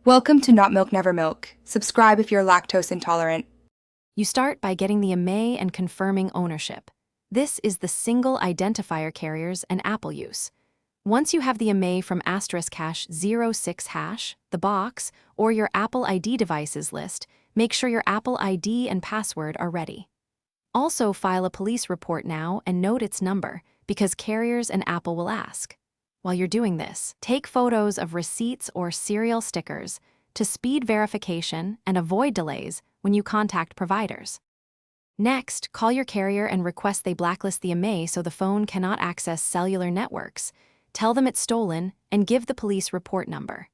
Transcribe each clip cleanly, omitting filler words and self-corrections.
Welcome to Not Milk Never Milk. Subscribe if you're lactose intolerant. You start by getting the Imei and confirming ownership. This is the single identifier carriers and Apple use. Once you have the Imei from *#06#, the box, or your Apple ID devices list, make sure your Apple ID and password are ready. Also file a police report now and note its number, because carriers and Apple will ask. While you're doing this, take photos of receipts or serial stickers to speed verification and avoid delays when you contact providers. Next, call your carrier and request they blacklist the Imei so the phone cannot access cellular networks. Tell them it's stolen and give the police report number.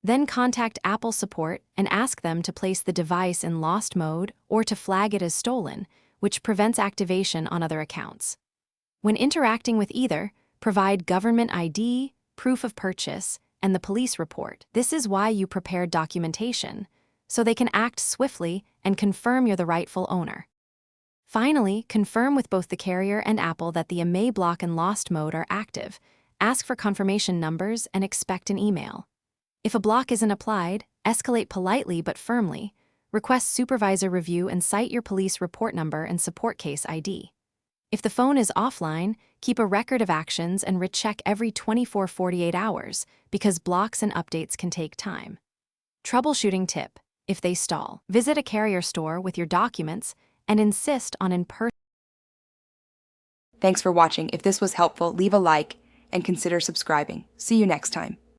Then contact Apple support and ask them to place the device in lost mode or to flag it as stolen, which prevents activation on other accounts. When interacting with either, provide government ID, proof of purchase, and the police report. This is why you prepared documentation, so they can act swiftly and confirm you're the rightful owner. Finally, confirm with both the carrier and Apple that the Imei block and lost mode are active. Ask for confirmation numbers and expect an email. If a block isn't applied, escalate politely but firmly. Request supervisor review and cite your police report number and support case ID. If the phone is offline, keep a record of actions and recheck every 24-48 hours, because blocks and updates can take time. Troubleshooting tip: if they stall, visit a carrier store with your documents and insist on in-person. Thanks for watching. If this was helpful, leave a like and consider subscribing. See you next time.